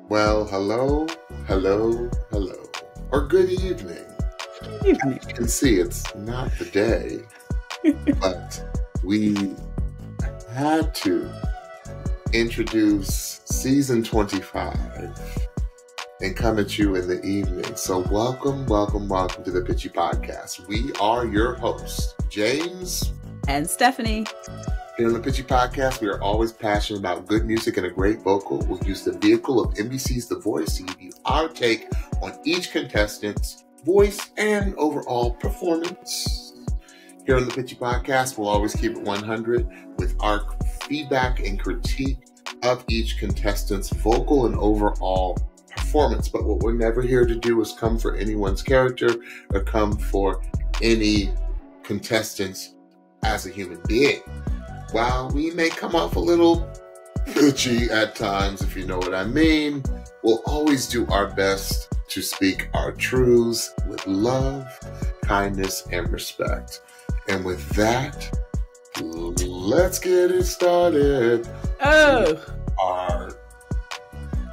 Well, hello, or good evening. Evening. You can see it's not the day, but we had to introduce season 25 and come at you in the evening. So welcome to the Pitchy Podcast. We are your hosts, James And Stephanie. Here on the Pitchy Podcast, we are always passionate about good music and a great vocal. We'll use the vehicle of NBC's The Voice to give you our take on each contestant's voice and overall performance. Here on the Pitchy Podcast, we'll always keep it 100 with our feedback and critique of each contestant's vocal and overall performance. But what we're never here to do is come for anyone's character or come for any contestants as a human being. While we may come off a little pitchy at times, if you know what I mean, we'll always do our best to speak our truths with love, kindness, and respect. And with that, let's get it started.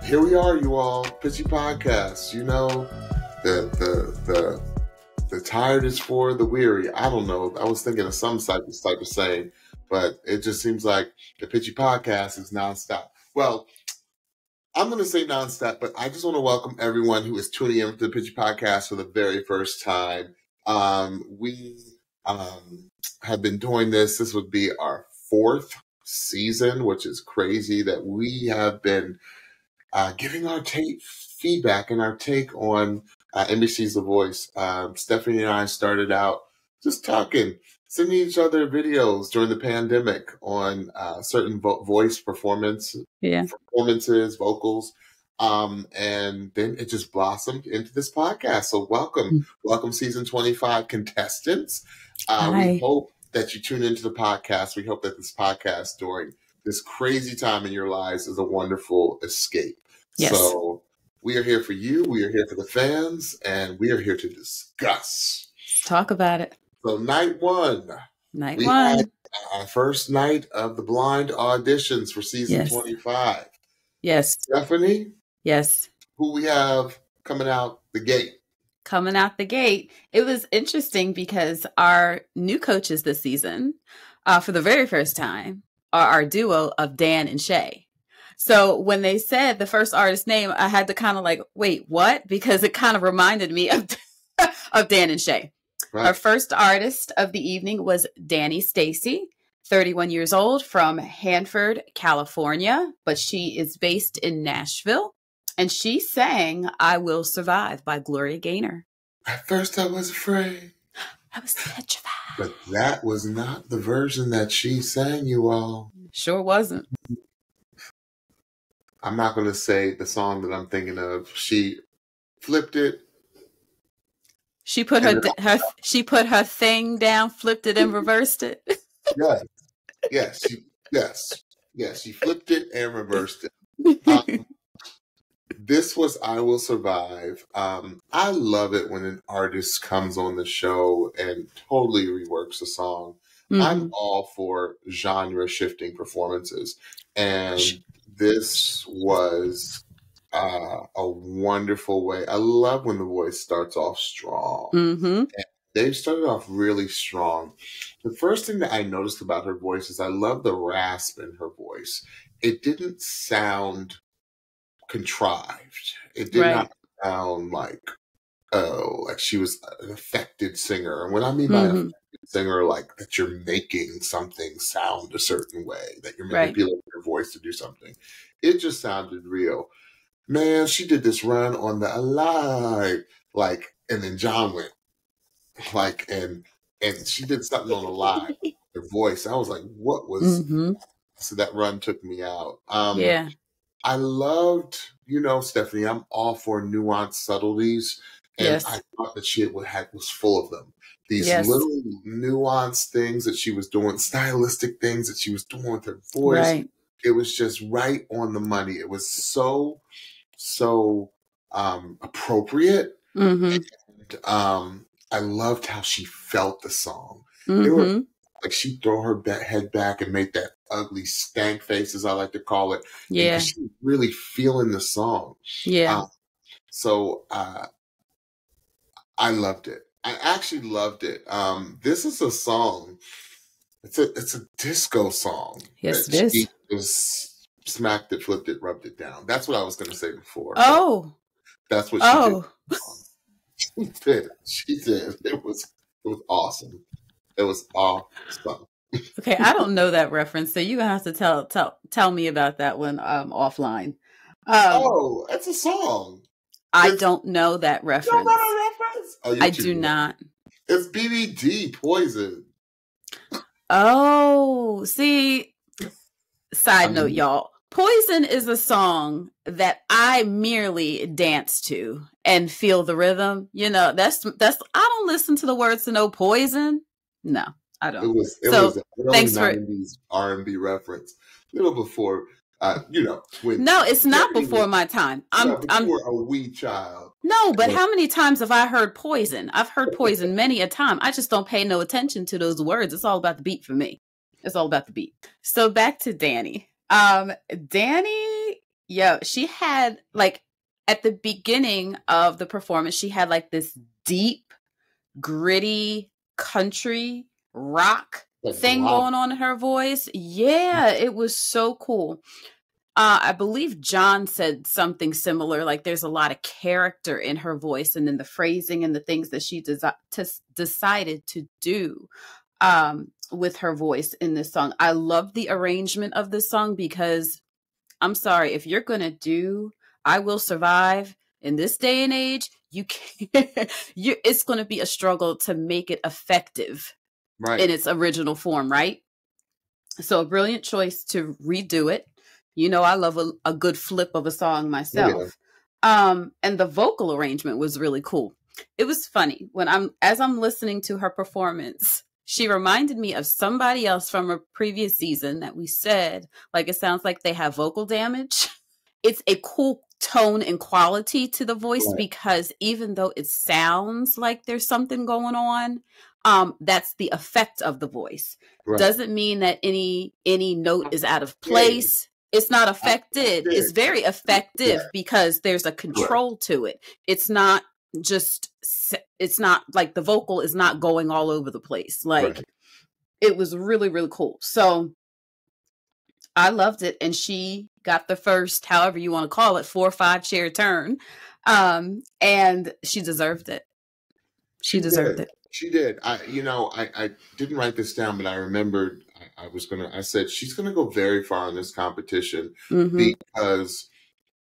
Here we are, you all. Pitchy Podcast. You know, the tired is for the weary. I don't know. I was thinking of some type of saying, but it just seems like the Pitchy Podcast is nonstop. Well, I'm going to say nonstop, but I just want to welcome everyone who is tuning in to the Pitchy Podcast for the very first time. We have been doing this. This would be our 4th season, which is crazy that we have been giving our feedback and our take on NBC's The Voice. Stephanie and I started out just talking, sending each other videos during the pandemic on certain voice performances, vocals. And then it just blossomed into this podcast. So welcome season 25 contestants. We hope that you tune into the podcast. We hope that this podcast during this crazy time in your lives is a wonderful escape. Yes. So we are here for you. We are here for the fans, and we are here to discuss. Talk about it. So night one. We had our first night of the blind auditions for season 25. Yes. Stephanie? Yes. Who we have coming out the gate? Coming out the gate. It was interesting because our new coaches this season, for the very first time, are our duo of Dan and Shay. So when they said the first artist name, I had to kind of like, wait, what? Because it kind of reminded me of Dan and Shay. Right. Our first artist of the evening was Dani Stacy, 31 years old, from Hanford, California, but she is based in Nashville. And she sang I Will Survive by Gloria Gaynor. At first I was afraid. I was petrified. But that was not the version that she sang, you all. Sure wasn't. I'm not going to say the song that I'm thinking of. She flipped it. She put her thing down, flipped it, and reversed it. Yes. She flipped it and reversed it. This was I Will Survive. I love it when an artist comes on the show and totally reworks a song. Mm-hmm. I'm all for genre shifting performances, and this was a wonderful way. I love when The Voice starts off strong. Mm-hmm. And they started off really strong. The first thing that I noticed about her voice is I love the rasp in her voice. It didn't sound contrived. It did not sound like she was an affected singer. And what I mean by affected singer, like that you're making something sound a certain way, that you're manipulating your voice to do something. It just sounded real. Man, she did this run on the Alive, and then John went, and she did something on Alive, her voice. I was like, what was, so that run took me out. I loved, Stephanie, I'm all for nuanced subtleties. And I thought that she was full of them. These little nuanced things that she was doing, stylistic things that she was doing with her voice. Right. It was just right on the money. It was so appropriate. Mm-hmm. And I loved how she felt the song. Mm-hmm. like she'd throw her head back and make that ugly stank face, as I like to call it. Yeah. Because she was really feeling the song. Yeah. So I loved it. I actually loved it. This is a song. It's a disco song. Yes, that it is. She just smacked it, flipped it, rubbed it down. That's what I was going to say before. Oh. That's what she did. She did. She did. It was awesome. It was awesome. Okay, I don't know that reference, so you're gonna have to tell me about that one offline. It's a song. I don't know that reference. You don't know that reference? Oh, I do not. It's BBD, Poison. Oh, see. Side note, y'all. Poison is a song that I merely dance to and feel the rhythm. You know, that's I don't listen to the words to know Poison. No, I don't. It was an early 90s R&B reference. A little before, when... No, it's not before my time. I'm a wee child. No, but how many times have I heard Poison? I've heard Poison many a time. I just don't pay no attention to those words. It's all about the beat for me. It's all about the beat. So back to Dani. Dani, she had like at the beginning of the performance, she had like this deep, gritty country rock thing going on in her voice. Yeah, it was so cool. I believe John said something similar, like there's a lot of character in her voice, and then the phrasing and the things that she decided to do with her voice in this song. I love the arrangement of this song because I'm sorry, if you're going to do I Will Survive in this day and age, you can't, it's going to be a struggle to make it effective in its original form, right? So a brilliant choice to redo it. You know, I love a good flip of a song myself. Yeah. And the vocal arrangement was really cool. It was funny as I'm listening to her performance, she reminded me of somebody else from a previous season that we said, like, it sounds like they have vocal damage. It's a cool tone and quality to the voice because even though it sounds like there's something going on, that's the effect of the voice. Doesn't mean that any note is out of place. It's not affected. It's very effective because there's a control to it. It's not like the vocal is not going all over the place. Like it was really, really cool. So I loved it. And she got the first, however you want to call it, 4 or 5 chair turn. And she deserved it. She deserved it. She did. I didn't write this down, but I remembered I said she's going to go very far in this competition because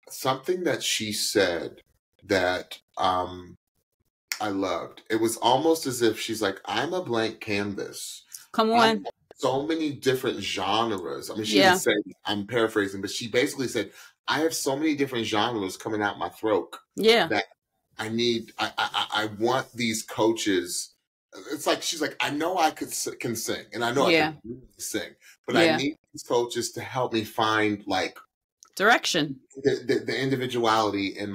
something that she said that I loved. It was almost as if she's like, I'm a blank canvas. Come on. So many different genres. I mean, she didn't say, I'm paraphrasing, but she basically said, I have so many different genres coming out my throat. Yeah. That I want these coaches. It's like, she's like, I know I can sing and I know I can really sing, but I need these coaches to help me find like direction, the individuality in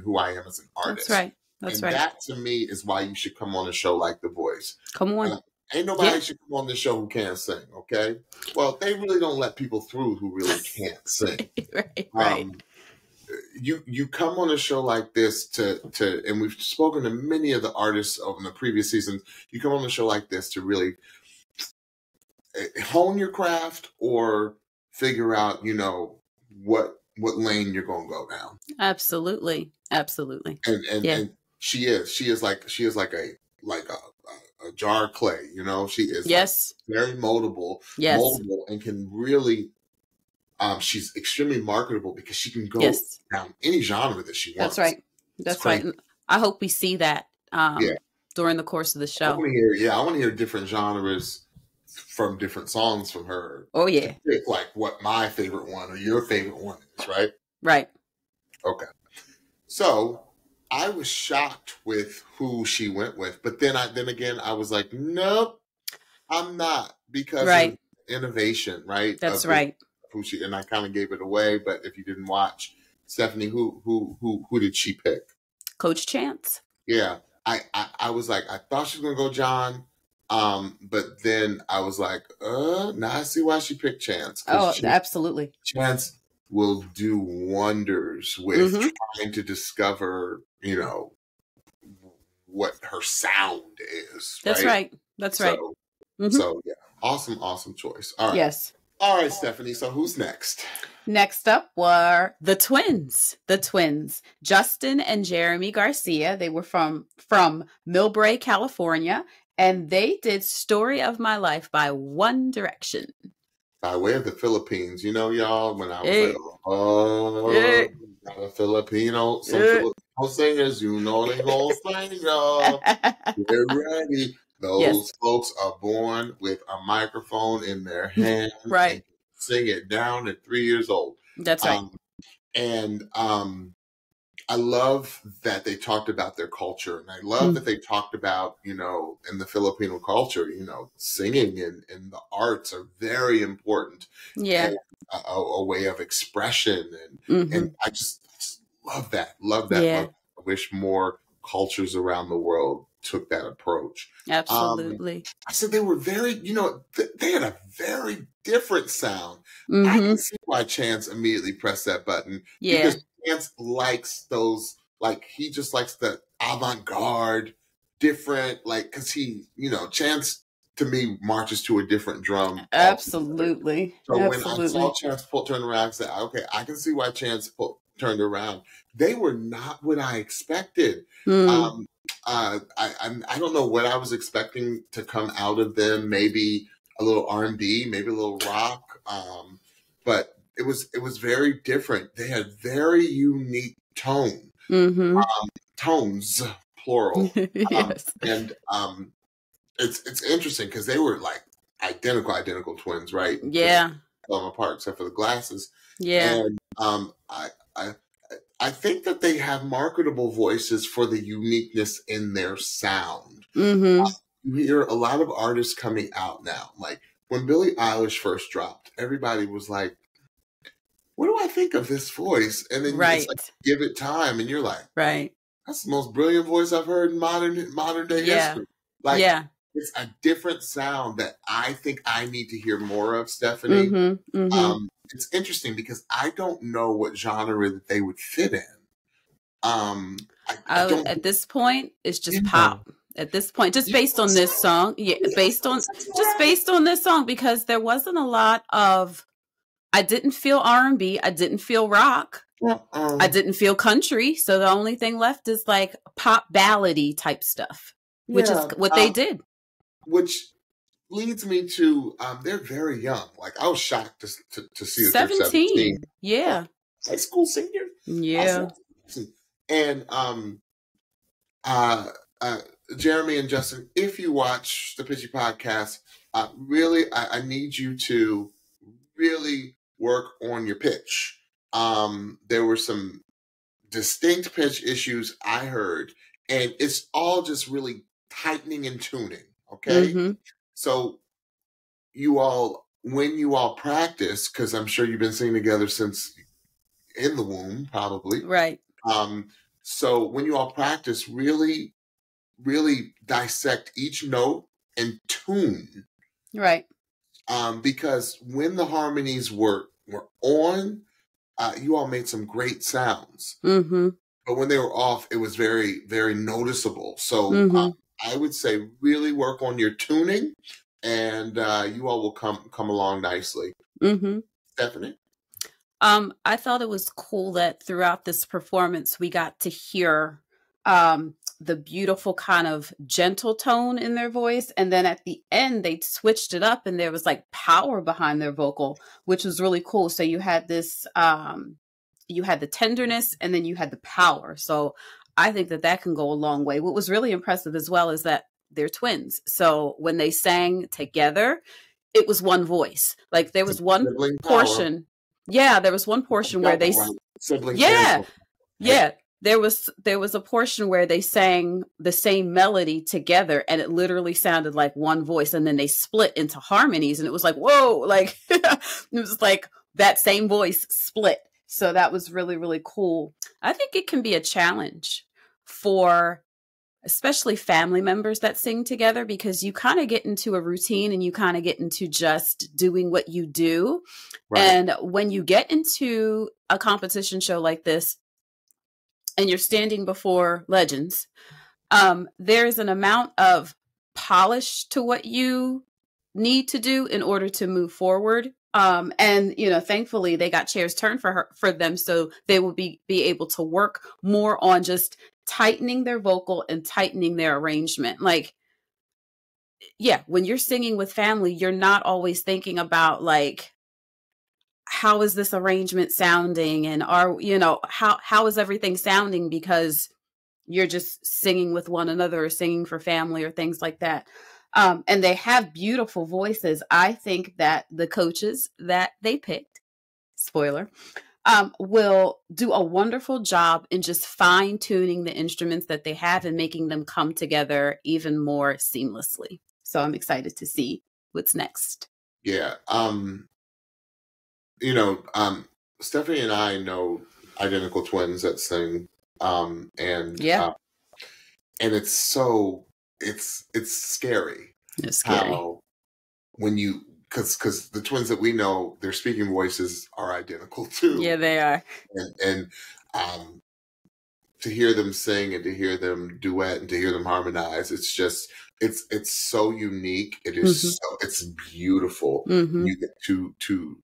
who I am as an artist. That's right. That's right. That to me is why you should come on a show like The Voice. Come on. Ain't nobody should come on the show who can't sing, okay? Well, they really don't let people through who really can't sing. Right. You come on a show like this to and we've spoken to many of the artists over the previous seasons. You come on a show like this to really hone your craft or figure out, what lane you're going to go down. Absolutely. And she is like a jar of clay, she is very moldable, and can really, she's extremely marketable because she can go down any genre that she wants. That's right. And I hope we see that during the course of the show. I want to hear different genres from different songs from her. Oh yeah. Like what my favorite one or your favorite one is, right? Right. Okay. So I was shocked with who she went with, but then again, I was like, nope, I'm not, because of innovation, right? That's right. And I kind of gave it away, but if you didn't watch, Stephanie, who did she pick? Coach Chance. Yeah, I was like, I thought she was gonna go John. But then I was like, now I see why she picked Chance. Oh, Because absolutely. Chance will do wonders with trying to discover, what her sound is. That's right. That's right. So yeah, awesome choice. All right. Yes. All right, Stephanie. So who's next? Next up were the twins. Justin and Jeremy Garcia. They were from Millbrae, California, and they did "Story of My Life" by One Direction. By way of the Philippines, y'all, when I was like, got a Filipino, some Filipino singers, they gonna sing, y'all. Get ready. Those folks are born with a microphone in their hand, right? And sing it down at 3 years old. That's right. I love that they talked about their culture, and I love that they talked about, in the Filipino culture, singing and the arts are very important. Yeah. And a way of expression. And I just love that. Yeah. I wish more cultures around the world took that approach. Absolutely. I said they were very, they had a very different sound. I can see why Chance immediately pressed that button. Yeah. Because Chance likes those, he just likes the avant-garde, different, because he, Chance to me marches to a different drum. Absolutely. So when I saw Chance turn around, I said, okay, I can see why Chance turned around. They were not what I expected. I don't know what I was expecting to come out of them. Maybe a little R&B, maybe a little rock. But it was very different. They had very unique tone. Tones, plural. Yes. And it's interesting because they were like identical twins, right? Yeah. Them apart except for the glasses. Yeah. And I think that they have marketable voices for the uniqueness in their sound. You hear a lot of artists coming out now. Like when Billie Eilish first dropped, everybody was like, what do I think of this voice? And then it's like, give it time. And you're like, that's the most brilliant voice I've heard in modern day history. It's a different sound that I think I need to hear more of, Stephanie. It's interesting because I don't know what genre that they would fit in. At this point, it's just pop. At this point, just based on this song, based on this song, because there wasn't a lot of. I didn't feel R&B. I didn't feel rock. I didn't feel country. So the only thing left is like pop ballady type stuff, which is what they did. Which leads me to they're very young. Like I was shocked to see that 17. they're 17. Yeah. High school senior. Yeah. And Jeremy and Justin, if you watch the Pitchy Podcast, really I need you to really work on your pitch. There were some distinct pitch issues I heard, and it's all just really tightening and tuning. Okay. So when you all practice, because I'm sure you've been singing together since in the womb, probably. Right. So when you all practice, really, really dissect each note and tune. Right. Because when the harmonies were on, you all made some great sounds. But when they were off, it was very, very noticeable. So I would say really work on your tuning, and you all will come along nicely. Stephanie? I thought it was cool that throughout this performance, we got to hear the beautiful kind of gentle tone in their voice. And then at the end, they switched it up and there was like power behind their vocal, which was really cool. So you had this, you had the tenderness and then you had the power. So I think that can go a long way. What was really impressive as well is that they're twins. So when they sang together, it was one voice. Like there was one portion. Power. Yeah, there was one portion where they there was a portion where they sang the same melody together and it literally sounded like one voice, and then they split into harmonies and it was like, whoa, like it was like that same voice split. So that was really, really cool. I think it can be a challenge for especially family members that sing together, because you kind of get into a routine and you kind of get into just doing what you do. Right. And when you get into a competition show like this and you're standing before legends, there's an amount of polish to what you need to do in order to move forward. And thankfully they got chairs turned for them, so they will be able to work more on just tightening their vocal and tightening their arrangement. Like, yeah, when you're singing with family, you're not always thinking about like, how is this arrangement sounding, and how is everything sounding, because you're just singing with one another or singing for family or things like that. And they have beautiful voices. I think that the coaches that they picked, spoiler, will do a wonderful job in just fine tuning the instruments that they have and making them come together even more seamlessly. So I'm excited to see what's next. Yeah. Stephanie and I know identical twins that sing. And it's so, it's scary. It's scary. How when you, because the twins that we know, their speaking voices are identical too. Yeah, they are. And to hear them sing and to hear them duet and to hear them harmonize, it's just, it's so unique. It is so, it's beautiful. You get two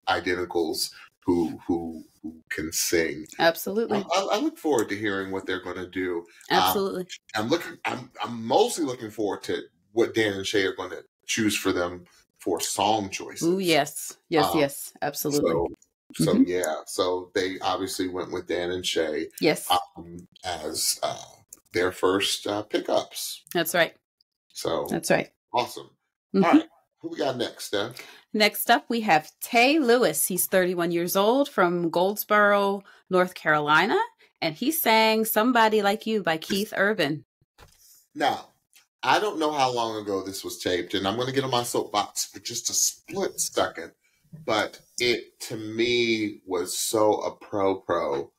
identicals who can sing. Absolutely. I look forward to hearing what they're going to do. Absolutely. I'm mostly looking forward to what Dan and Shay are going to choose for them for song choices. Oh, yes. Yes. Absolutely. So they obviously went with Dan and Shay. Yes. As their first pickups. That's right. So that's right. Awesome. All right. Who we got next, Steph? Next up, we have Tae Lewis. He's 31 years old from Goldsboro, North Carolina, and he sang Somebody Like You by Keith Urban. Now, I don't know how long ago this was taped, and I'm going to get on my soapbox for just a split second, but it, to me, was so apropos,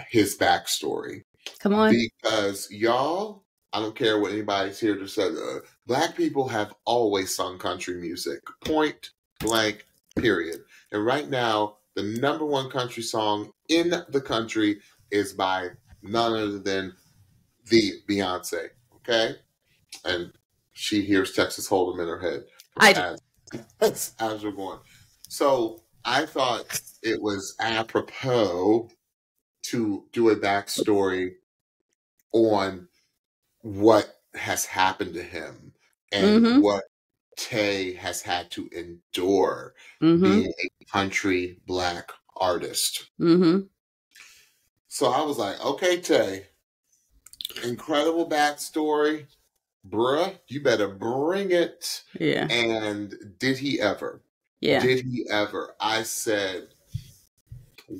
his backstory. Come on. Because, y'all, I don't care what anybody's here to say, Black people have always sung country music. Point blank, period. And right now, the number one country song in the country is by none other than the Beyonce. Okay? And she hears Texas Hold'em in her head. As we're going. So I thought it was apropos to do a backstory on what has happened to him and what Tae has had to endure being a country Black artist. So I was like, okay, Tae, incredible backstory. Bruh, you better bring it. Yeah. And did he ever? Yeah. Did he ever? I said,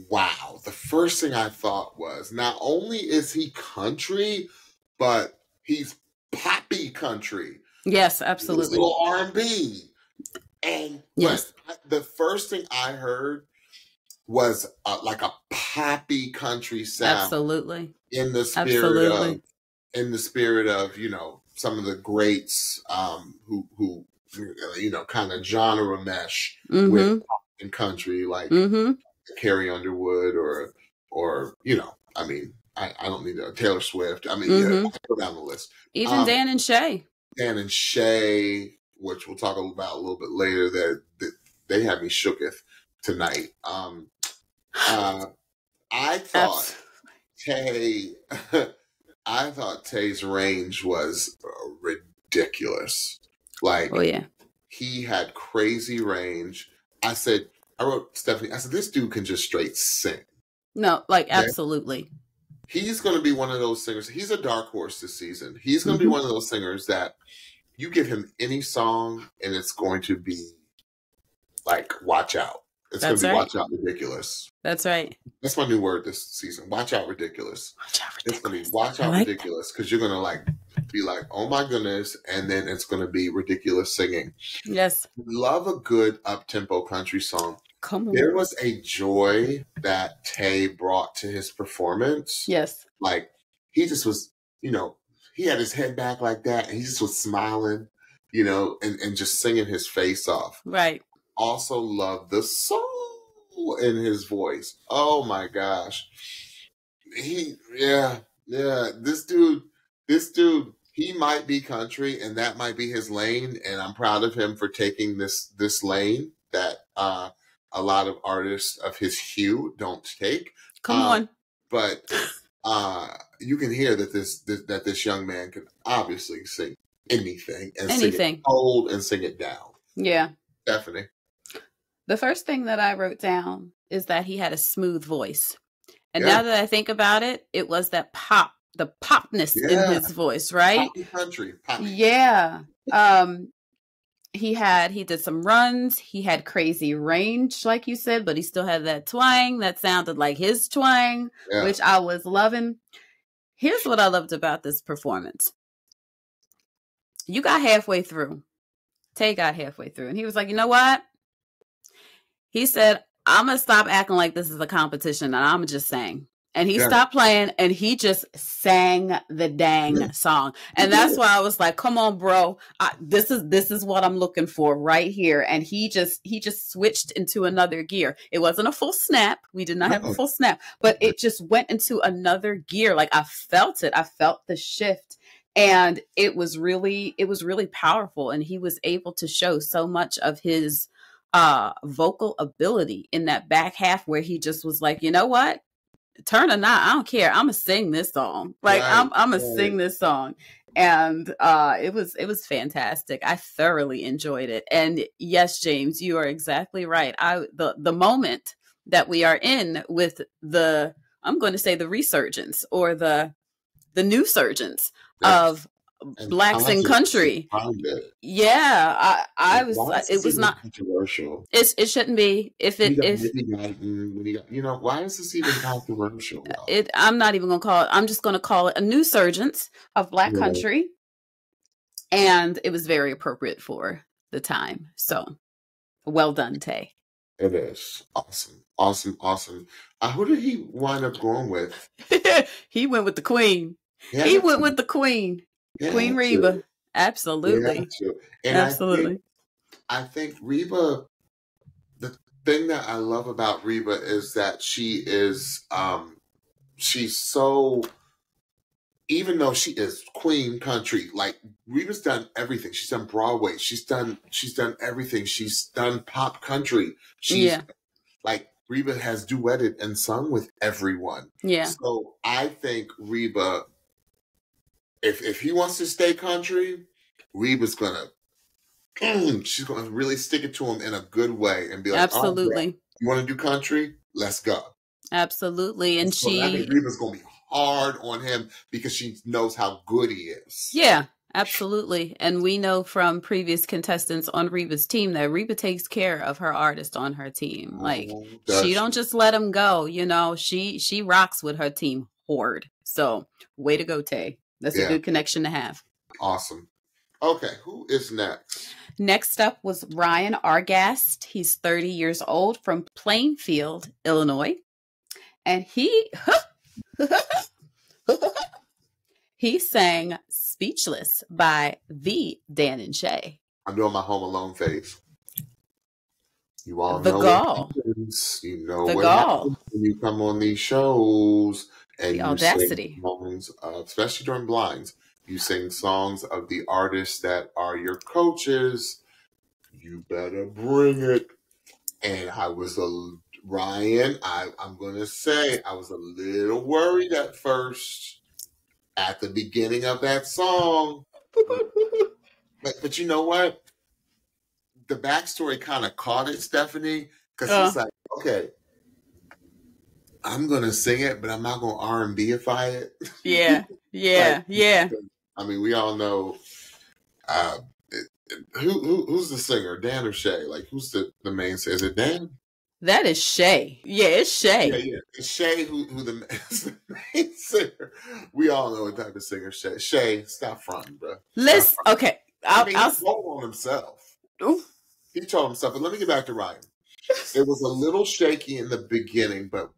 wow. The first thing I thought was, not only is he country, but he's poppy country. Yes, absolutely. He's a little R&B. And yes, the first thing I heard was like a poppy country sound. Absolutely. In the spirit of, some of the greats who kind of genre mesh with pop and country, like Carrie Underwood or I don't need Taylor Swift. I go down the list. Even Dan and Shay. Dan and Shay, which we'll talk about a little bit later, that they had me shooketh tonight. I thought Tae's range was ridiculous. Like, oh yeah, he had crazy range. I wrote Stephanie, I said, this dude can just straight sing. No, like, okay? Absolutely. He's going to be one of those singers. He's a dark horse this season. He's going to be one of those singers that you give him any song and it's going to be like, watch out. It's going to be watch out ridiculous. That's right. That's my new word this season. Watch out ridiculous. Watch out ridiculous. It's going to be watch out ridiculous, because you're going to be like, oh my goodness. And then it's going to be ridiculous singing. Yes. Love a good up-tempo country song. Come on. There was a joy that Tae brought to his performance. Yes. Like, he just was, he had his head back like that, and he just was smiling, you know, and just singing his face off. Right. Also love the soul in his voice. Oh my gosh. This dude, he might be country and that might be his lane. And I'm proud of him for taking this lane that a lot of artists of his hue don't take. Come on. But you can hear that this young man can obviously sing anything and sing it cold and sing it down. Yeah. Definitely. The first thing that I wrote down is that he had a smooth voice. And now that I think about it, it was that the popness in his voice, right? Poppy country. Poppy. Yeah. He did some runs. He had crazy range, like you said, but he still had that twang that sounded like his twang, which I was loving. Here's what I loved about this performance. You got halfway through. Tae got halfway through, and he was like, you know what? He said, I'm going to stop acting like this is a competition, and I'm just saying. And he stopped playing, and he just sang the dang song. And that's why I was like, come on, bro. This is what I'm looking for right here. And he just switched into another gear. It wasn't a full snap. We did not have a full snap. But it just went into another gear. Like, I felt it. I felt the shift. And it was really powerful. And he was able to show so much of his vocal ability in that back half where he just was like, you know what? Turn or not, I don't care. I'm gonna sing this song. Like I'm gonna sing this song. And it was fantastic. I thoroughly enjoyed it. And yes, James, you are exactly right. The moment that we are in with I'm going to say the resurgence or the new surgence of Blacks in country. Yeah, I was. It was not controversial. It shouldn't be. Why is this even controversial? I'm not even gonna call it. I'm just gonna call it a new surgence of Black country, and it was very appropriate for the time. So, well done, Tae. It is awesome. Who did he wind up going with? He went with the Queen. Yeah, he went with the Queen. Queen Reba. Absolutely. And absolutely. I think Reba, the thing that I love about Reba is that she is she's so, even though she is Queen country, like Reba's done everything. She's done Broadway. She's done everything. She's done pop country. Like Reba has duetted and sung with everyone. Yeah. So I think Reba, if he wants to stay country, Reba's she's gonna really stick it to him in a good way and be like, absolutely. Oh, you want to do country? Let's go. Absolutely. And so I think Reba's gonna be hard on him because she knows how good he is. Yeah, absolutely. And we know from previous contestants on Reba's team that Reba takes care of her artist on her team. Like she don't just let him go. You know, she rocks with her team hard. So way to go, Tae. That's a good connection to have. Awesome. Okay, who is next? Next up was Ryan Argast. He's 30 years old from Plainfield, Illinois. And he sang Speechless by the Dan+shay. I'm doing my Home Alone face. You all the know gall. You know the what gall. happens when you come on these shows and the audacity. Sing songs, especially during blinds. You sing songs of the artists that are your coaches. You better bring it. And I was Ryan, I'm going to say I was a little worried at first at the beginning of that song. But you know what? The backstory kind of caught it, Stephanie, because he's like, okay, I'm going to sing it, but I'm not going to R&Bify it. Yeah. I mean, we all know who's the singer, Dan or Shay? Like, who's the main singer? Is it Dan? That is Shay. Yeah, it's Shay. Yeah. It's Shay who the main singer. We all know what type of singer Shay. Shay, stop fronting, bro. Listen, okay. He told on himself. Oof. He told himself. But let me get back to Ryan. It was a little shaky in the beginning, but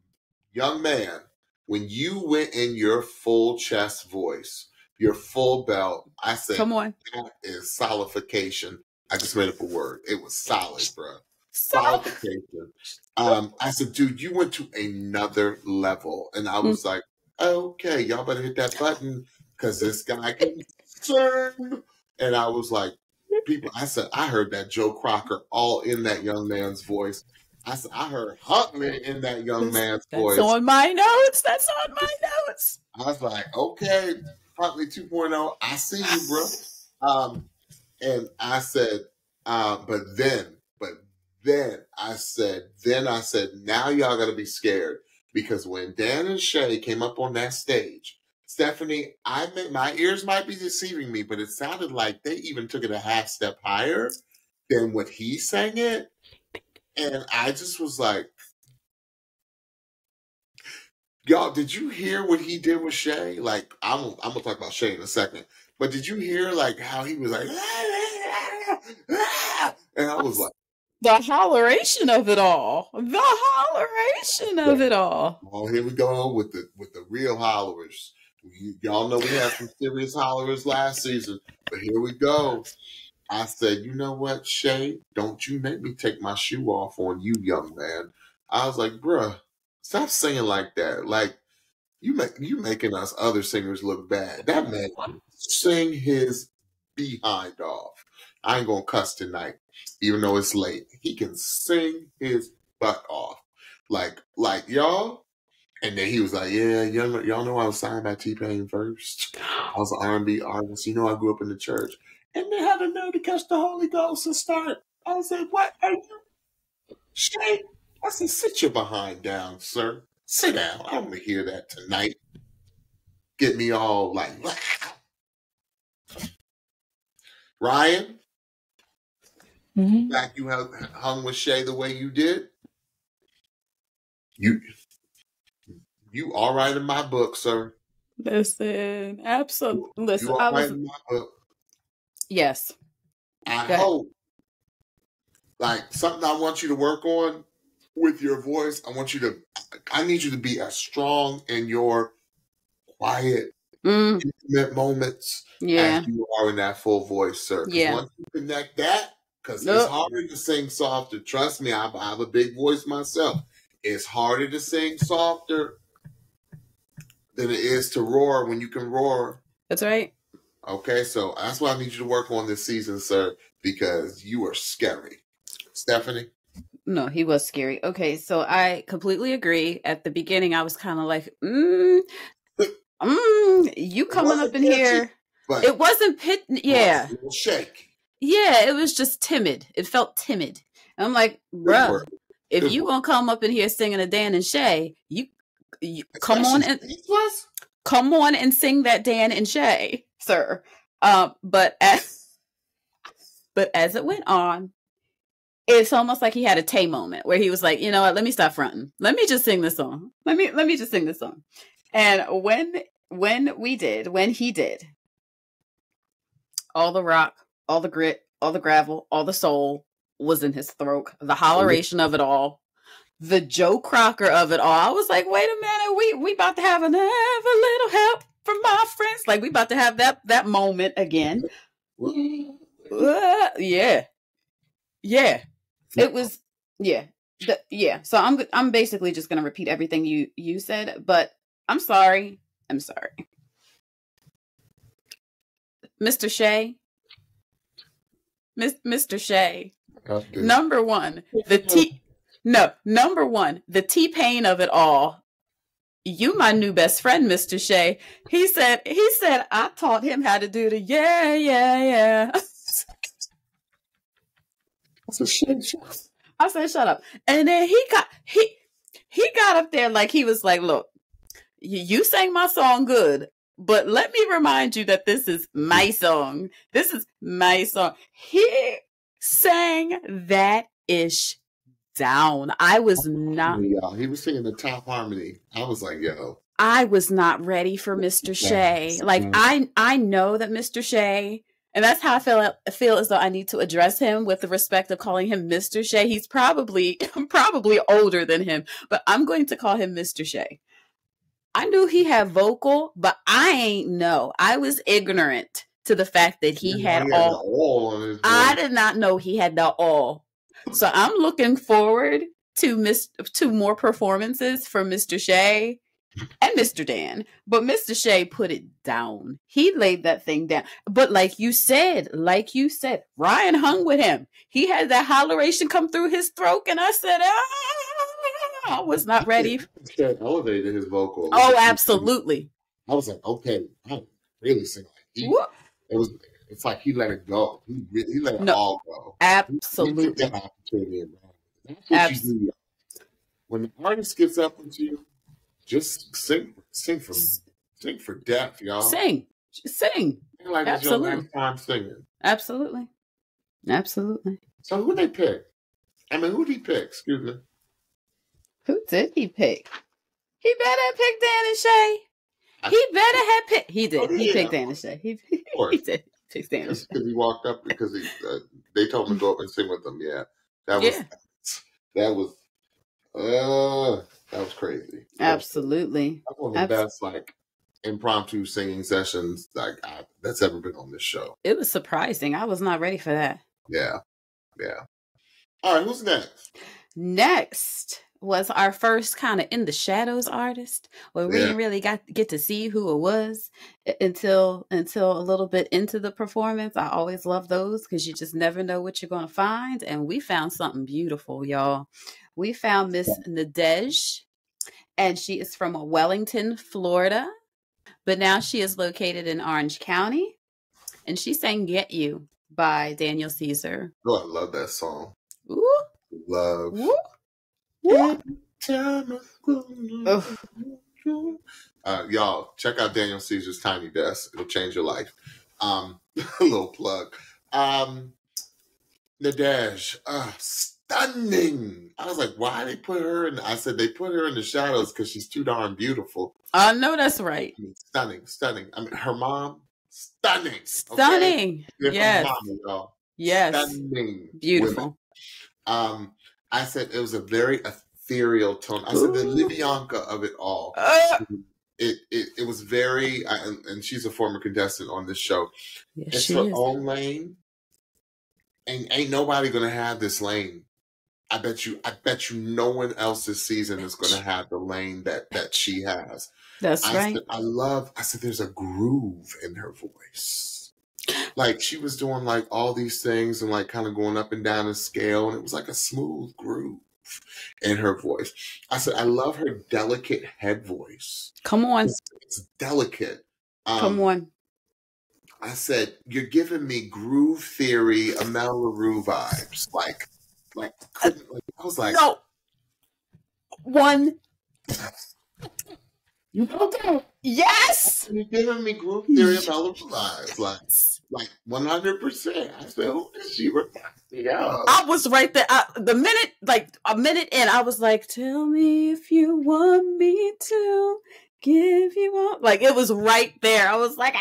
young man, when you went in your full chest voice, your full belt. I said, Come on. that is solidification. I just made up a word. It was solid, bro. So Solidification. I said, dude, you went to another level. And I was like, okay, y'all better hit that button because this guy can sing. And I was like, I said, I heard that Joe Crocker all in that young man's voice. I said, I heard Huntley in that young man's voice. That's on my notes. That's on my notes. I was like, okay, Huntley 2.0. I see you, bro. And I said, but then I said, now y'all gotta be scared because when Dan and Shay came up on that stage, Stephanie, my ears might be deceiving me, but it sounded like they even took it a half step higher than what he sang it. And I just was like, y'all, did you hear what he did with Shay? Like, I'm gonna talk about Shay in a second, but did you hear like how he was like, and I was like, the holleration of it all. The holleration of it all. Oh, here we go with the real hollers. Y'all know we had some serious hollers last season, but here we go. I said, you know what, Shay? Don't you make me take my shoe off on you, young man. I was like, bruh, stop singing like that. Like, you making us other singers look bad. That man sing his behind off. I ain't gonna cuss tonight, even though it's late. He can sing his butt off. Like y'all. And then he was like, yeah, y'all know I was signed by T-Pain first. I was an R&B artist. You know, I grew up in the church. And they had a nerve to catch the Holy Ghost and start. I was like, what are you? Shay? I said, sit your behind down, sir. Sit down. I want to hear that tonight. Get me all like, wow. Ryan? Back you hung with Shay the way you did? You all right in my book, sir. Listen, absolutely. Listen, you all right in my book. Yes. I hope. Like, something I want you to work on with your voice. I need you to be as strong in your quiet, intimate moments as you are in that full voice, sir. Yeah. Once you connect that, because it's harder to sing softer. Trust me, I have a big voice myself. It's harder to sing softer than it is to roar when you can roar. That's right. Okay, so that's what I need you to work on this season, sir, because you are scary. Stephanie? No, he was scary. Okay, so I completely agree. At the beginning, I was kind of like, you coming up in here. It wasn't yeah. It was a little shake. Yeah, it was just timid. It felt timid. And I'm like, bro, if you gonna come up in here singing a Dan and Shay, you come on and sing that Dan and Shay, sir. But as it went on, it's almost like he had a Tae moment where he was like, you know what, let me stop fronting. Let me just sing this song. Let me just sing this song. And when he did, all the rock, all the grit, all the gravel, all the soul was in his throat. The holleration of it all. The Joe Crocker of it all. I was like, wait a minute, we about to have a little help from my friends. Like, we about to have that moment again. Yeah. It was, yeah. So I'm basically just gonna repeat everything you said, but I'm sorry. Mr. Shay. Mr. Shay. Number one, the T-Pain of it all. You my new best friend, Mr. Shay. He said I taught him how to do the yeah. I said, shut up. And then he got up there like he was like, look, you sang my song good, but let me remind you that this is my song. This is my song. He sang that ish down. I was not. He was singing the top harmony. I was like, yo. I was not ready for Mr. Shay. Like, I know that Mr. Shay, and that's how I feel as though I need to address him with the respect of calling him Mr. Shay. He's probably older than him, but I'm going to call him Mr. Shay. I knew he had vocal, but I ain't know. I was ignorant to the fact that he had all on his voice. I did not know he had the all. So I'm looking forward to more performances from Mr. Shay and Mr. Dan. But Mr. Shay put it down. He laid that thing down. But like you said, Ryan hung with him. He had that holleration come through his throat, and I said, I was not ready. He elevated his vocal. Oh, absolutely. I was like, okay, I'm really singing. It's like he let it go. He let it all go. Absolutely. He took that opportunity and ran. That's what you do. When the artist gets up with you, just sing for depth, y'all. Sing. Like it's your last time singing. Absolutely. So who they pick? I mean, who did he pick? Excuse me. Who did he pick? He better have picked Dan and Shay. He did. He picked Dan and Shay. He did. He picked Dan and Shay. Because he walked up because they told him to go up and sing with them. Yeah. That was crazy. Absolutely. That's one of the best impromptu singing sessions that's ever been on this show. It was surprising. I was not ready for that. Yeah. All right, who's next? Next was our first kind of in the shadows artist, where we didn't really get to see who it was until a little bit into the performance. I always love those because you just never know what you're going to find. And we found something beautiful, y'all. We found Miss Nadège, and she is from Wellington, Florida, but now she is located in Orange County, and she sang "Get You" by Daniel Caesar. Oh, I love that song. Ooh. Love. Ooh. Y'all, check out Daniel Caesar's Tiny Desk. It'll change your life. A little plug. Nadège, stunning. I was like, why they put her in? I said they put her in the shadows because she's too darn beautiful. I know that's right. I mean, stunning. I mean, her mom, stunning. Okay? Yes. Mama, y'all. Yes. Stunning. Beautiful. Women. I said it was a very ethereal tone. I said the Livionka of it all. It was very, and she's a former contestant on this show. Yes, it's her own lane, and ain't nobody gonna have this lane. I bet you, no one else this season is gonna have the lane that she has. That's right. I said there's a groove in her voice. Like she was doing like all these things and like kind of going up and down the scale, and it was like a smooth groove in her voice. I said I love her delicate head voice. Come on, it's delicate. Come on. I said you're giving me groove theory, Amel LaRue vibes. I was like, no. One. You know that? Yes. You're giving me groove theory, Amel LaRue vibes. Like 100%. I said, who did she me out? I was right there. A minute in, I was like, tell me if you want me to give you up. Like, it was right there. I was like,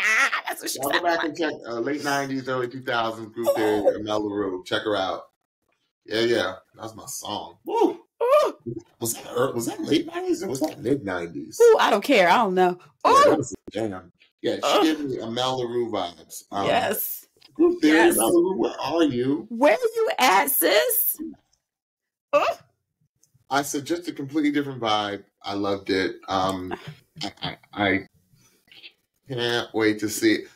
that's what she said. I'll go back and check late 90s, early 2000s group theory, Amel LaRue. Check her out. Yeah. That was my song. Woo! Was that late 90s or was that mid 90s? Ooh, I don't care. I don't know. Yeah, that was a jam. Yeah, she gave me Amel LaRue vibes. Yes. Group theory, yes. Amel LaRue, where are you? Where are you at, sis? I said just a completely different vibe. I loved it. I can't wait to see it.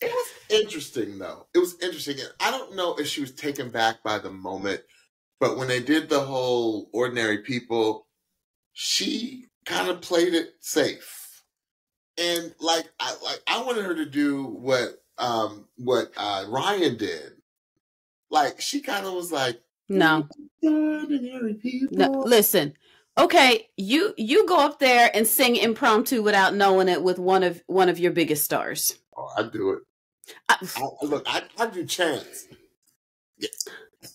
It was interesting, though. It was interesting. I don't know if she was taken back by the moment, but when they did the whole Ordinary People, she kind of played it safe. And I wanted her to do what Ryan did. Like she kind of was like, no. Ordinary people. No, listen. Okay, you go up there and sing impromptu without knowing it with one of your biggest stars. Oh, I do it. I do chants.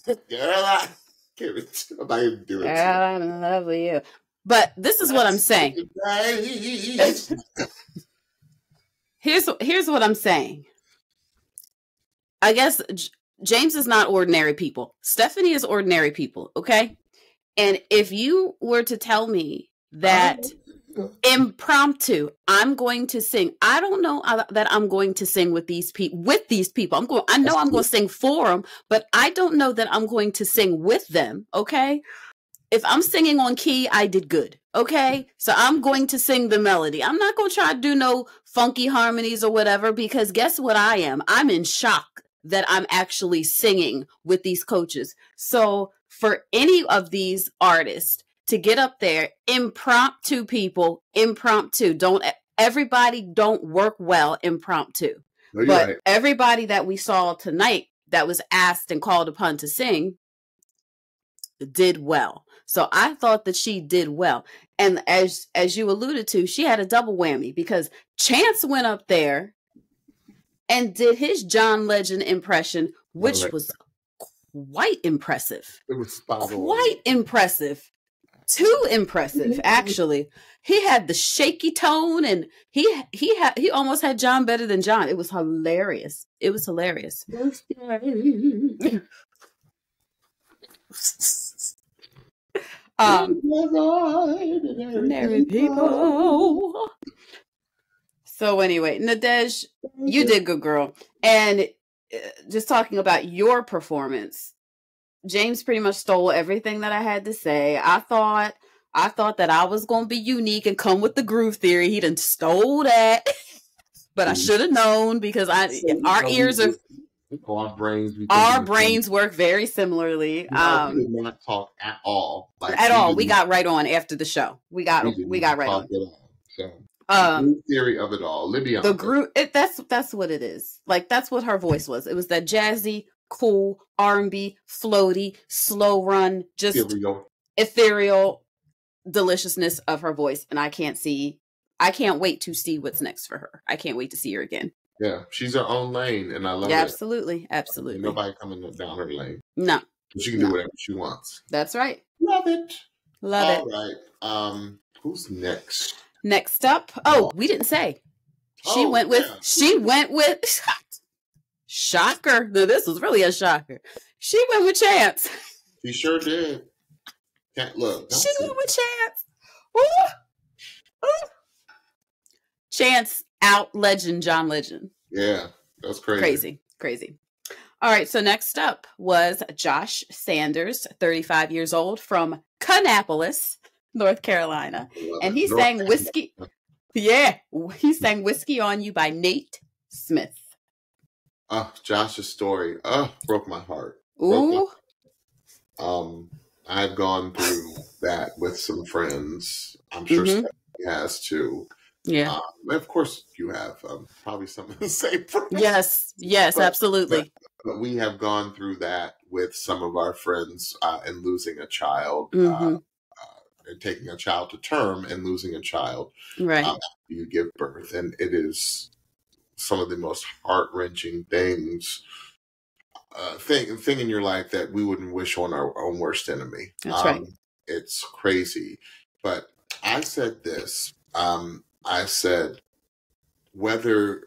Girl, I can't do it. Girl, I'm in love with you. But this is what I'm saying. Here's what I'm saying. I guess James is not Ordinary People. Stephanie is Ordinary People, okay? And if you were to tell me that Impromptu. I'm going to sing. I don't know that I'm going to sing with these people. I know I'm going to sing for them, but I don't know that I'm going to sing with them. Okay. If I'm singing on key, I did good. Okay. So I'm going to sing the melody. I'm not going to try to do no funky harmonies or whatever, because guess what I am? I'm in shock that I'm actually singing with these coaches. So for any of these artists to get up there, impromptu people, impromptu. Everybody don't work well impromptu. No, but right. Everybody that we saw tonight that was asked and called upon to sing did well. So I thought that she did well. And as you alluded to, she had a double whammy, because Chance went up there and did his John Legend impression, which was quite impressive. It was spot on. Quite impressive. Too impressive, actually. He had the shaky tone, and he almost had John better than John. It was hilarious. It was hilarious. Ordinary people. So anyway, Nadège, you did good, girl. And just talking about your performance, James pretty much stole everything that I had to say. I thought that I was going to be unique and come with the groove theory. He done stole that. But I should have known, because our brains work very similarly. We did not talk at all. We got right on after the show. We got right on. So, the theory of it all. Libya. The groove. That's what it is. Like, that's what her voice was. It was that jazzy, cool, R&B, floaty, slow run, just ethereal deliciousness of her voice. And I can't wait to see what's next for her. I can't wait to see her again. Yeah, she's her own lane, and I love it. Absolutely. Ain't nobody coming down her lane. No. She can do whatever she wants. That's right. Love it. Love it. All right. Who's next? Next up. We didn't say. She went with shocker. No, this was really a shocker. She went with Chance. She sure did. Can't look. She went with Chance. Ooh. Chance out Legend, John Legend. Yeah, that's crazy. Crazy. All right, so next up was Josh Sanders, 35 years old, from Kannapolis, North Carolina. And he sang Whiskey. Yeah, he sang Whiskey on You by Nate Smith. Josh's story. Broke my heart. Ooh. I've gone through that with some friends. I'm sure Stephanie has too. Yeah. Of course you have. Probably some of the same friends. Yes, absolutely. But we have gone through that with some of our friends and losing a child, and taking a child to term and losing a child. Right. After you give birth. And it is some of the most heart-wrenching things, thing in your life that we wouldn't wish on our own worst enemy. That's right. It's crazy. But I said this. I said, whether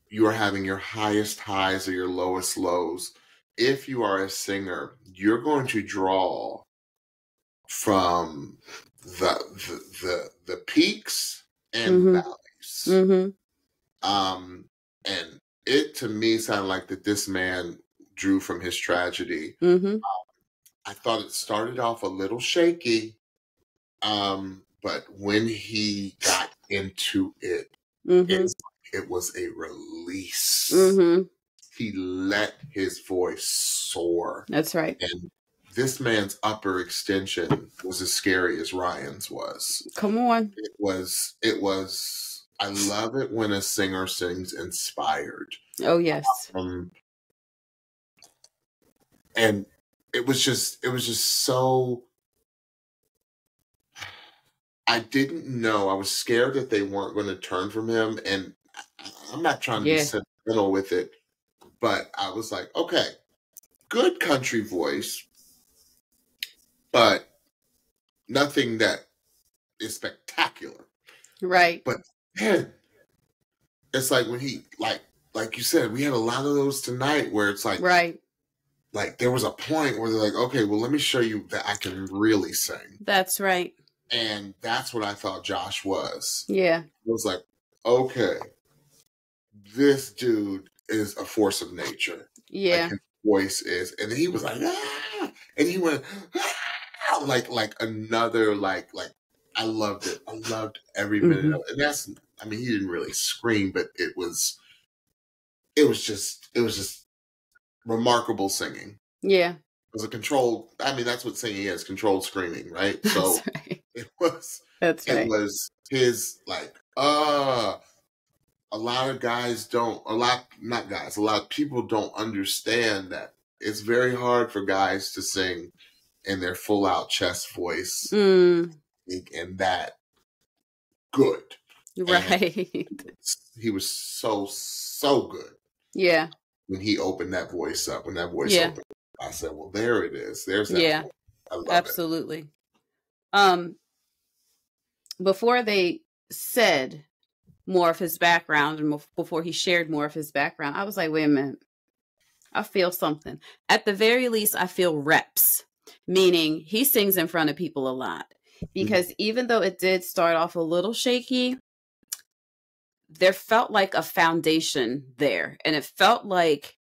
you are having your highest highs or your lowest lows, if you are a singer, you're going to draw from the peaks and valleys. And it to me sounded like that this man drew from his tragedy. I thought it started off a little shaky, but when he got into it, it was a release. He let his voice soar. That's right. And this man's upper extension was as scary as Ryan's was. Come on. It was, I love it when a singer sings inspired. Oh, yes. And it was just so, I didn't know. I was scared that they weren't going to turn from him. And I'm not trying to be sentimental with it, but I was like, okay, good country voice, but nothing that is spectacular. Right. But man, it's like when he, like you said, we had a lot of those tonight where it's like, right. Like there was a point where they're like, okay, well, let me show you that I can really sing. That's right. And that's what I thought Josh was. Yeah. It was like, okay, this dude is a force of nature. Yeah. Like his voice is. And he was like, ah! And he went, ah! like another, like, I loved it. I loved every minute of it. And that's, I mean, he didn't really scream, but it was just remarkable singing. Yeah. It was a controlled, I mean, that's what singing is, controlled screaming, right? So That's right. it was, That's right. it was his, like, a lot of guys don't, a lot of people don't understand that it's very hard for guys to sing in their full out chest voice and that good. Right. And he was so good. Yeah. When he opened that voice up, when that voice opened, I said, well, there it is. There's that. Yeah. Voice. I love Absolutely. It. Before they said more of his background and before he shared more of his background, I was like, wait a minute. I feel something. At the very least, I feel reps, meaning he sings in front of people a lot. Because even though it did start off a little shaky, there felt like a foundation there. And it felt like,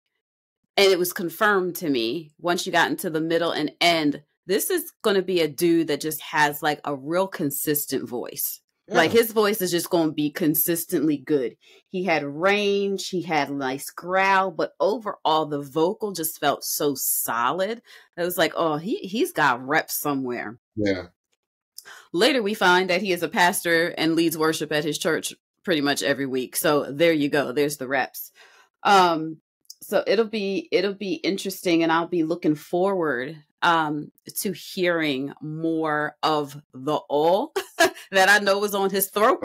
and it was confirmed to me once you got into the middle and end, this is going to be a dude that just has like a real consistent voice. Yeah. Like his voice is just going to be consistently good. He had range, he had a nice growl, but overall the vocal just felt so solid. It was like, oh, he's got reps somewhere. Yeah. Later we find that he is a pastor and leads worship at his church pretty much every week. So there you go. There's the reps. So it'll be interesting, and I'll be looking forward to hearing more of the all that I know was on his throat.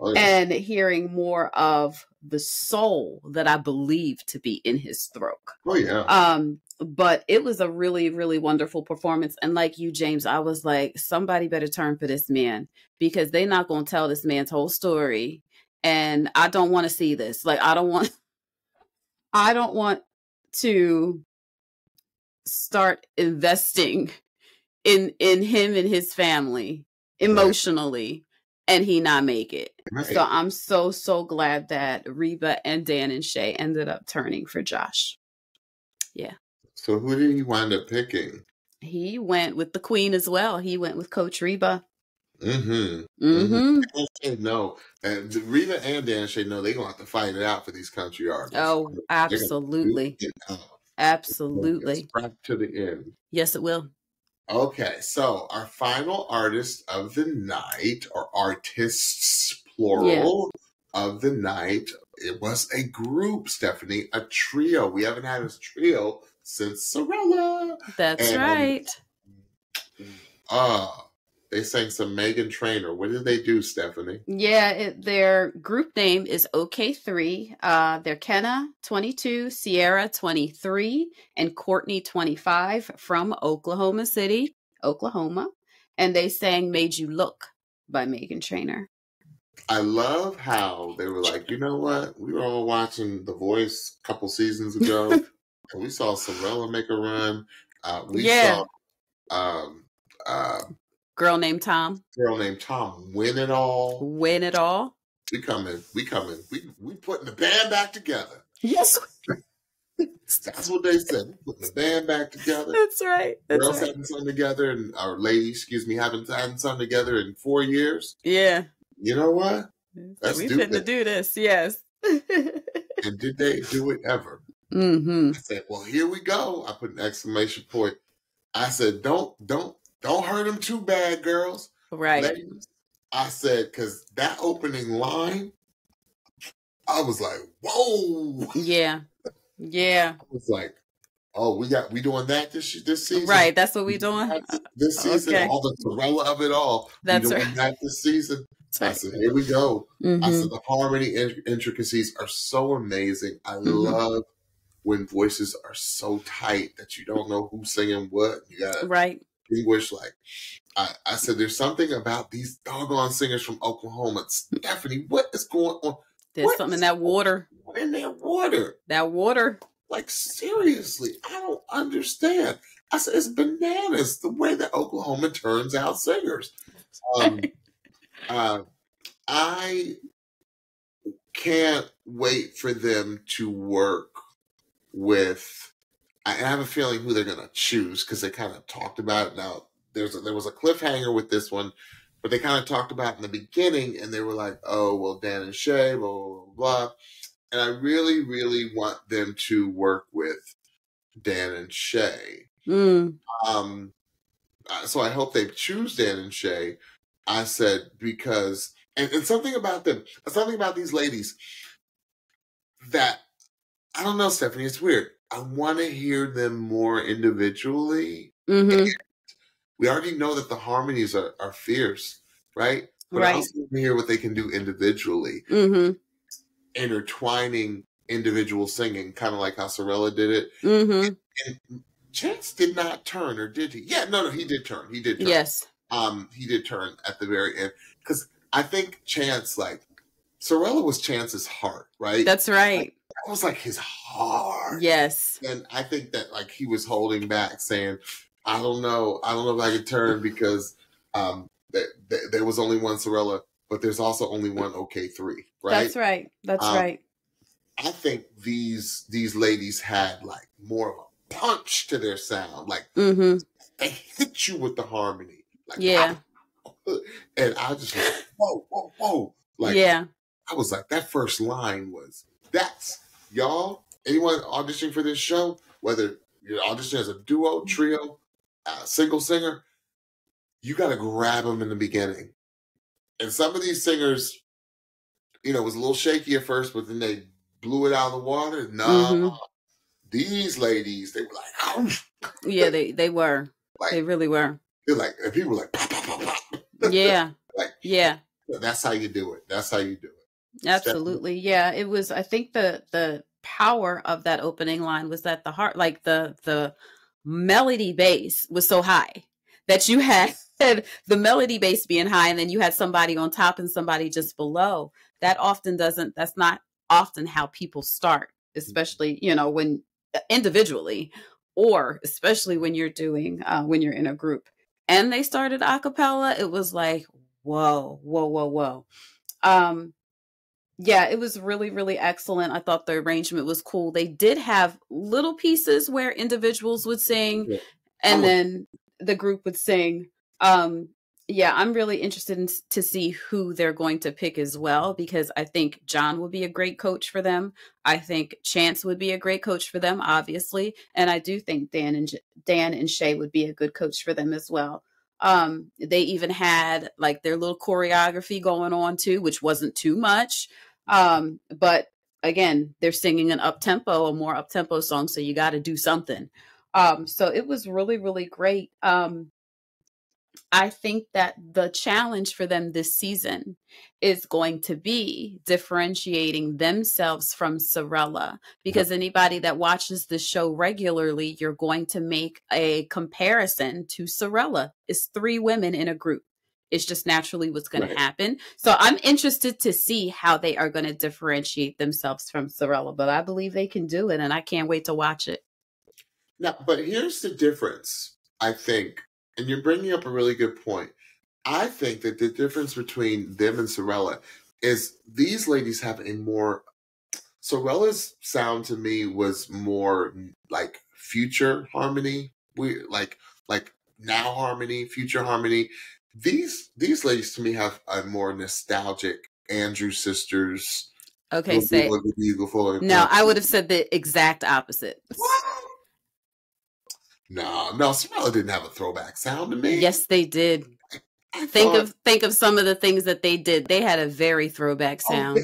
Oh, yeah. And hearing more of the soul that I believe to be in his throat. Oh yeah. But it was a really, really wonderful performance. And like you, James, I was like, somebody better turn for this man, because they're not going to tell this man's whole story. And I don't want to see this. Like, I don't want to start investing in him and his family emotionally, and he not make it. Right. So I'm so glad that Reba and Dan and Shay ended up turning for Josh. Yeah. So who did he wind up picking? He went with the queen as well. He went with Coach Reba. No, and Reba and Dan Shay know they're gonna have to fight it out for these country artists. Oh, absolutely, absolutely. Right to the end. Yes, it will. Okay, so our final artist of the night, or artists plural of the night, it was a group, Stephanie, a trio. We haven't had a trio since Sorella. That's right. They sang some Meghan Trainor. What did they do, Stephanie? Yeah, their group name is OK3. They're Kenna, 22, Sierra, 23, and Courtney, 25, from Oklahoma City, Oklahoma. And they sang Made You Look by Meghan Trainor. I love how they were like, you know what? We were all watching The Voice a couple seasons ago, and we saw Sorella make a run. We saw... Girl named Tom win it all. We coming. We putting the band back together. Yes. That's what they said. We putting the band back together. That's right. Girls haven't sung together, and our ladies, haven't sung together in 4 years. Yeah. You know what? Let's we fit to do this. Yes. And did they do it ever? Mm-hmm. I said, well, here we go. I put an exclamation point. I said, don't hurt them too bad, girls. Right. Ladies. I said, because that opening line, I was like, whoa. Yeah. Yeah. I was like, oh, we doing that this season? Right. That's what we doing? This season, all the Sorella of it all. That's we doing right. that this season. Right. I said, here we go. Mm-hmm. I said, the harmony intricacies are so amazing. I love when voices are so tight that you don't know who's singing what. You got to distinguish. Like, I said, there's something about these doggone singers from Oklahoma. Stephanie, what is going on? There's something in that water. In that water. That water. Like, seriously, I don't understand. I said, it's bananas the way that Oklahoma turns out singers. Um, uh, I can't wait for them to work with. I have a feeling who they're going to choose because they kind of talked about it. Now there was a cliffhanger with this one, but they kind of talked about it in the beginning, and they were like, "Oh, well, Dan and Shay, blah blah blah." Blah. And I really, really want them to work with Dan and Shay. Mm. So I hope they choose Dan and Shay. I said because and something about them, something about these ladies that I don't know, Stephanie. It's weird. I want to hear them more individually. Mm-hmm. We already know that the harmonies are fierce, right? But I Right. also want to hear what they can do individually. Mm-hmm. Intertwining individual singing, kind of like how Sorella did it. Mm-hmm. And Chance did not turn, or did he? Yeah, no, he did turn. He did turn. Yes. He did turn at the very end. Because I think Chance, like, Sorella was Chance's heart, right? That's right. Like, that was like his heart. Yes. And I think that like he was holding back, saying, I don't know if I could turn because there was only one Sorella, but there's also only one OK3, right? That's right. That's right. I think these ladies had like more of a punch to their sound. Like Mm-hmm. they hit you with the harmony. Like, Yeah. and I just was like, whoa. Like, yeah. I was like, that first line was, that's, y'all, anyone auditioning for this show, whether you're auditioning as a duo, trio, single singer, you got to grab them in the beginning. And some of these singers, you know, it was a little shaky at first, but then they blew it out of the water. No, Mm-hmm. these ladies, they were like, oh. Yeah, they were. Like, they really were. They're like, and people were like, pop, pop, pop, pop. Yeah. Like, yeah. That's how you do it. That's how you do it. Absolutely. Yeah. It was, I think the power of that opening line was that the heart, like the melody base was so high that you had the melody base being high and then you had somebody on top and somebody just below. That's not often how people start, especially, you know, when individually or especially when you're doing, when you're in a group. And they started a cappella. It was like, whoa. Yeah, it was really, really excellent. I thought the arrangement was cool. They did have little pieces where individuals would sing and then the group would sing. Yeah, I'm really interested to see who they're going to pick as well, because I think John would be a great coach for them. I think Chance would be a great coach for them, obviously. And I do think Dan and Shay would be a good coach for them as well. They even had like their little choreography going on too, which wasn't too much. But again, they're singing a more up tempo song. So you got to do something. So it was really, really great. I think that the challenge for them this season is going to be differentiating themselves from Sorella, because anybody that watches the show regularly, you're going to make a comparison to Sorella. It's 3 women in a group. It's just naturally what's going to happen. So I'm interested to see how they are going to differentiate themselves from Sorella, but I believe they can do it and I can't wait to watch it. Now, but here's the difference, I think. And you're bringing up a really good point. I think that the difference between them and Sorella is these ladies have a more... Sorella's sound to me was more like future harmony. Like now harmony, future harmony. These ladies to me have a more nostalgic Andrew Sisters. Okay, no, I would have said the exact opposite. What? No, Sorella didn't have a throwback sound to me. Yes, they did. Think of some of the things that they did. They had a very throwback sound.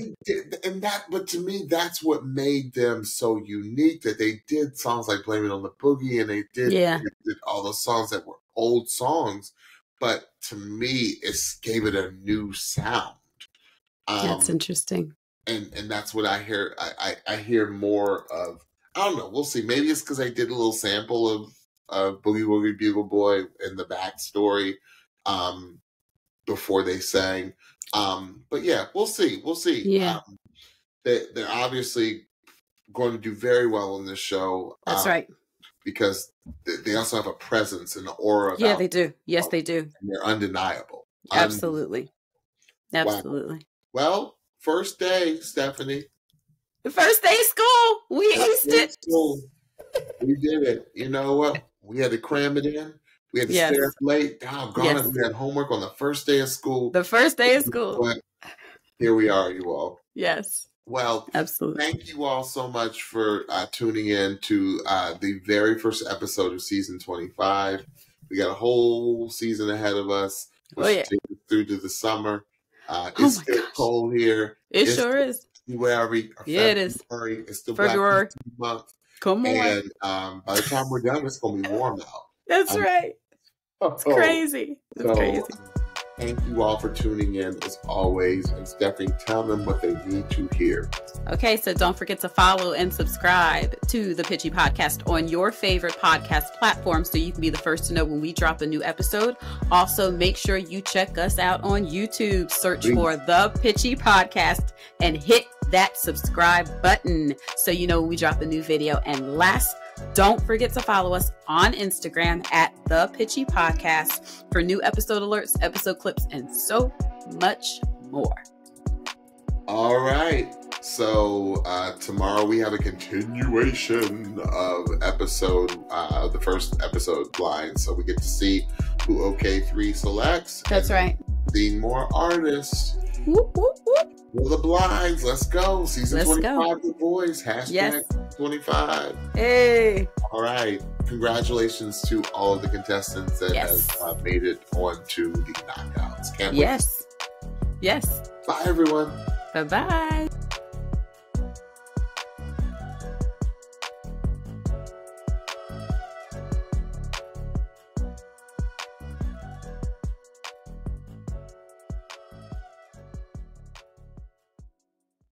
But to me, that's what made them so unique. That they did songs like "Blame It on the Boogie" and they did all those songs that were old songs. But to me, it gave it a new sound. That's interesting. And that's what I hear. I hear more of. I don't know. We'll see. Maybe it's because I did a little sample of Boogie Woogie Bugle Boy in the backstory before they sang. But yeah, we'll see. Yeah. They're obviously going to do very well in this show. That's right. Because they also have a presence and an aura. Yeah, they do. Yes, they do. And they're undeniable. Absolutely. Absolutely. Wow. Well, first day, Stephanie. The first day of school. We aced it. We did it. You know what? We had to cram it in. We had to stay up late. Doggone it. We had homework on the first day of school. The first day of school. But here we are, you all. Yes. Well, absolutely. Thank you all so much for tuning in to the very first episode of season 25. We got a whole season ahead of us. We'll take it through to the summer. It's still cold here. It sure is. February. It is. It's still February. Black month. Come on. And by the time we're done, it's going to be warm out. That's right. It's crazy. It's crazy. Thank you all for tuning in as always. And Stephanie, tell them what they need to hear. Okay, so don't forget to follow and subscribe to the Pitchy Podcast on your favorite podcast platform so you can be the first to know when we drop a new episode. Also, make sure you check us out on YouTube. Search for the Pitchy Podcast and hit that subscribe button so you know when we drop a new video. And last, don't forget to follow us on Instagram at The Pitchy Podcast for new episode alerts, episode clips, and so much more. All right. So tomorrow we have a continuation of the first episode, Blind. So we get to see who OK3 selects. That's right. Seeing more artists. Whoop, whoop, whoop. Well, the Blinds, let's go. Season 25 The Voice. # 25. Hey. All right. Congratulations to all of the contestants that have made it onto the knockouts. Can't wait. Yes. Bye, everyone. Bye-bye.